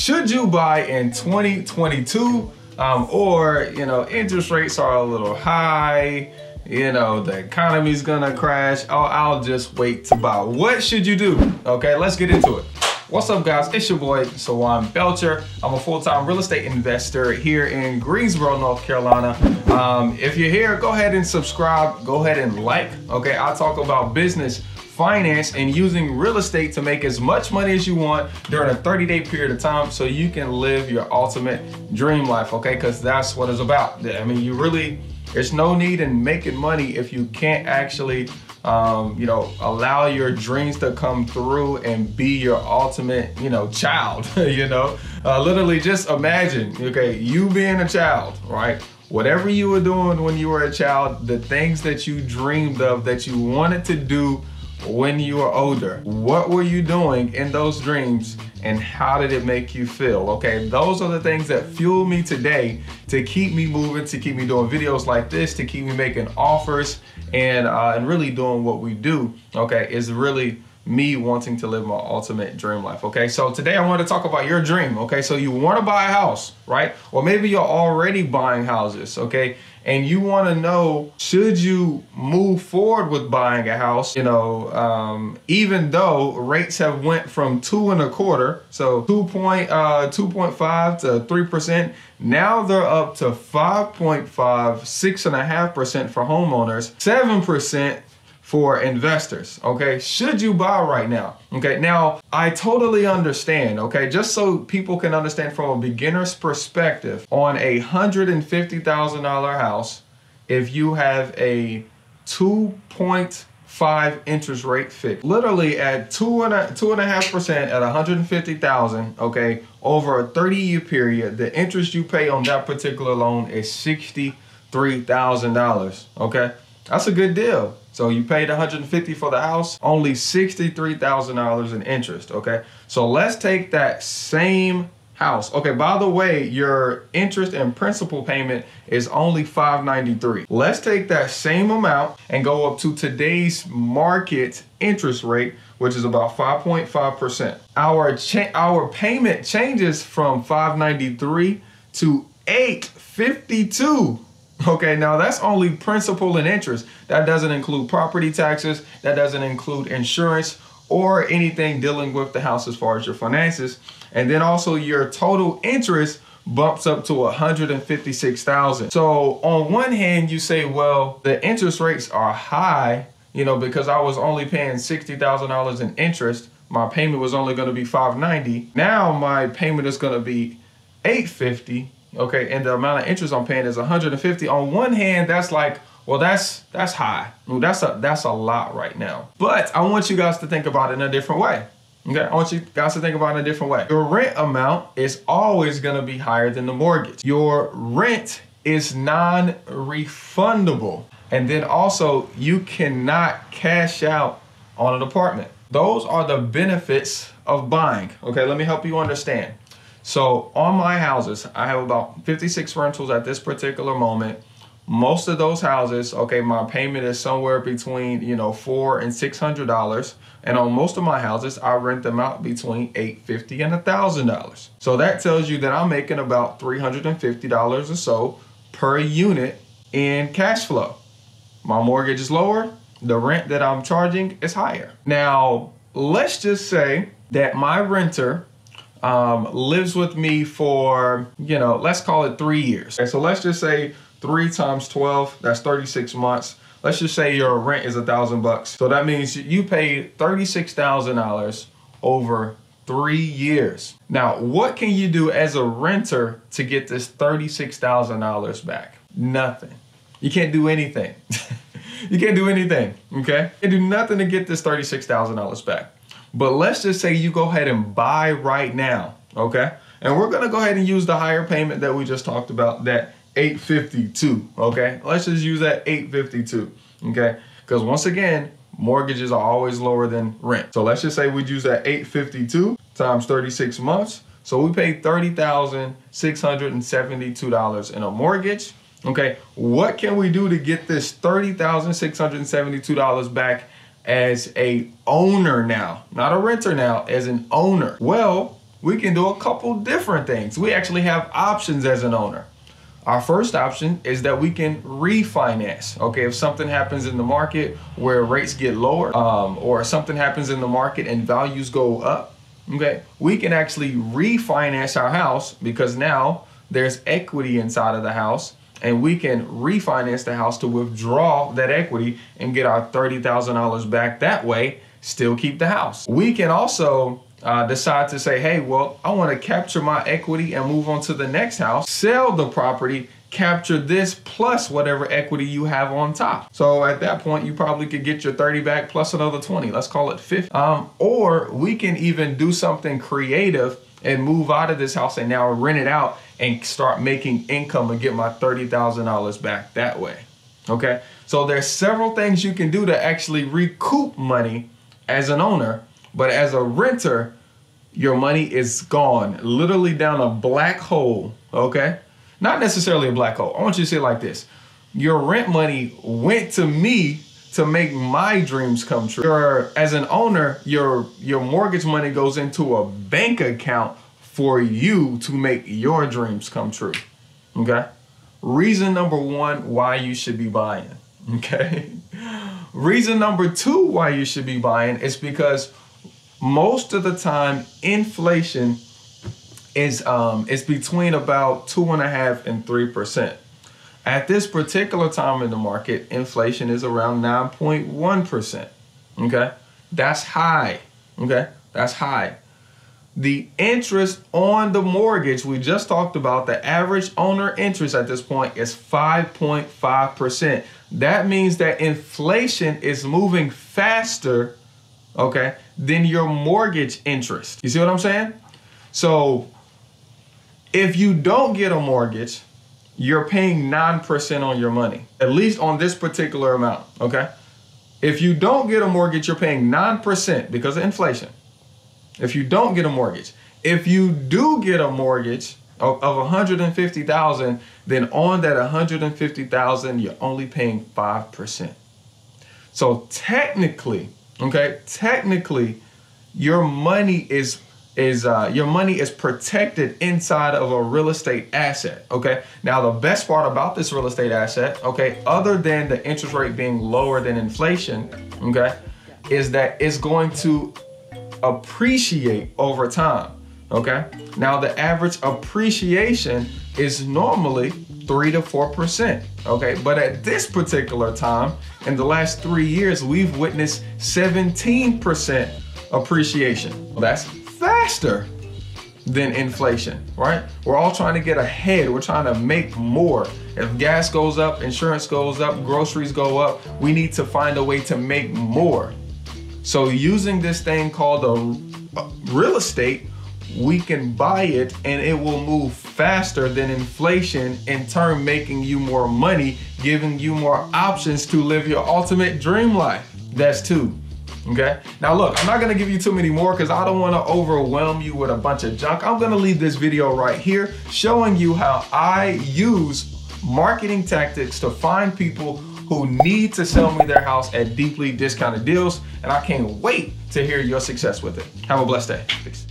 should you buy in 2022? Or, interest rates are a little high, the economy's gonna crash. Oh, I'll just wait to buy. What should you do? Okay, let's get into it. What's up, guys? It's your boy, Sawan Belcher. I'm a full-time real estate investor here in Greensboro, North Carolina. If you're here, go ahead and subscribe. Go ahead and like, okay? I talk about business, finance, and using real estate to make as much money as you want during a 30-day period of time so you can live your ultimate dream life, okay? Because that's what it's about. I mean, there's no need in making money if you can't actually allow your dreams to come through and be your ultimate, child, literally just imagine, okay, you being a child, right? Whatever you were doing when you were a child, the things that you dreamed of that you wanted to do when you were older, what were you doing in those dreams and how did it make you feel? Okay, those are the things that fuel me today to keep me moving, to keep me doing videos like this, to keep me making offers and really doing what we do, okay, is really me wanting to live my ultimate dream life, okay? So today I want to talk about your dream, okay? So you want to buy a house, right? Or maybe you're already buying houses, okay? And you want to know, should you move forward with buying a house, even though rates have went from 2.25%, so 2.5 to 3%, now they're up to 5.5, 6.5% for homeowners, 7% for investors, okay? Should you buy right now? Okay, now I totally understand, okay? Just so people can understand from a beginner's perspective, on a $150,000 house, if you have a 2.5 interest rate fixed, literally at 2.5% at 150,000, okay, over a 30-year period, the interest you pay on that particular loan is $63,000, okay? That's a good deal. So you paid $150,000 for the house, only $63,000 in interest, okay? So let's take that same house. Okay, by the way, your interest and principal payment is only $593. Let's take that same amount and go up to today's market interest rate, which is about 5.5%. Our payment changes from $593 to $852. Okay, now that's only principal and interest. That doesn't include property taxes. That doesn't include insurance or anything dealing with the house as far as your finances. And then also your total interest bumps up to $156,000. So on one hand, you say, well, the interest rates are high, because I was only paying $60,000 in interest. My payment was only going to be $590. Now my payment is going to be $850. Okay, and the amount of interest I'm paying is $150. On one hand, that's like, well, that's high. Well, that's a lot right now. But I want you guys to think about it in a different way. Okay, I want you guys to think about it in a different way. Your rent amount is always gonna be higher than the mortgage. Your rent is non-refundable. And then also, you cannot cash out on an apartment. Those are the benefits of buying. Okay, let me help you understand. So on my houses, I have about 56 rentals at this particular moment. Most of those houses, okay, my payment is somewhere between, $400 and $600. And on most of my houses, I rent them out between $850 and $1,000. So that tells you that I'm making about $350 or so per unit in cash flow. My mortgage is lower. The rent that I'm charging is higher. Now, let's just say that my renter lives with me for, let's call it 3 years. Okay, so let's just say 3 times 12, that's 36 months. Let's just say your rent is $1,000. So that means you paid $36,000 over 3 years. Now, what can you do as a renter to get this $36,000 back? Nothing. You can't do anything. You can't do anything, okay? You can't do nothing to get this $36,000 back. But let's just say you go ahead and buy right now, okay? And we're gonna go ahead and use the higher payment that we just talked about, that $852, okay? Let's just use that $852, okay? Because once again, mortgages are always lower than rent. So let's just say we'd use that $852 times 36 months. So we paid $30,672 in a mortgage, okay? What can we do to get this $30,672 back as a owner now, not a renter now, as an owner? Well, we can do a couple different things. We actually have options as an owner. Our first option is that we can refinance. Okay, if something happens in the market where rates get lower, or something happens in the market and values go up, okay, we can actually refinance our house because now there's equity inside of the house, and we can refinance the house to withdraw that equity and get our $30,000 back that way, still keep the house. We can also decide to say, hey, well, I want to capture my equity and move on to the next house, sell the property, capture this plus whatever equity you have on top. So at that point, you probably could get your 30 back plus another 20. Let's call it 50. Or we can even do something creative and move out of this house and now rent it out and start making income and get my $30,000 back that way. Okay, so there's several things you can do to actually recoup money as an owner. But as a renter, your money is gone, literally down a black hole, okay? Not necessarily a black hole. I want you to say it like this. Your rent money went to me to make my dreams come true. As an owner, your mortgage money goes into a bank account for you to make your dreams come true, okay? Reason number one why you should be buying, okay? Reason number two why you should be buying is because most of the time, inflation is between about 2.5% and 3%. At this particular time in the market, inflation is around 9.1%. Okay, that's high. Okay, that's high. The interest on the mortgage we just talked about, the average owner interest at this point is 5.5%. That means that inflation is moving faster, okay, than your mortgage interest. You see what I'm saying? So if you don't get a mortgage, you're paying 9% on your money, at least on this particular amount, okay? If you don't get a mortgage, you're paying 9% because of inflation. If you don't get a mortgage. If you do get a mortgage of $150,000, then on that $150,000, you're only paying 5%. So technically, okay, technically, your money is protected inside of a real estate asset. Okay. Now the best part about this real estate asset, okay, other than the interest rate being lower than inflation, okay, is that it's going to appreciate over time. Okay. Now the average appreciation is normally 3 to 4%. Okay. But at this particular time, in the last 3 years, we've witnessed 17% appreciation. Well, that's faster than inflation, right? We're all trying to get ahead. We're trying to make more. If gas goes up, insurance goes up, groceries go up, we need to find a way to make more. So using this thing called a real estate, we can buy it and it will move faster than inflation, in turn making you more money, giving you more options to live your ultimate dream life. That's two. Okay. Now look, I'm not going to give you too many more because I don't want to overwhelm you with a bunch of junk. I'm going to leave this video right here showing you how I use marketing tactics to find people who need to sell me their house at deeply discounted deals. And I can't wait to hear your success with it. Have a blessed day. Peace.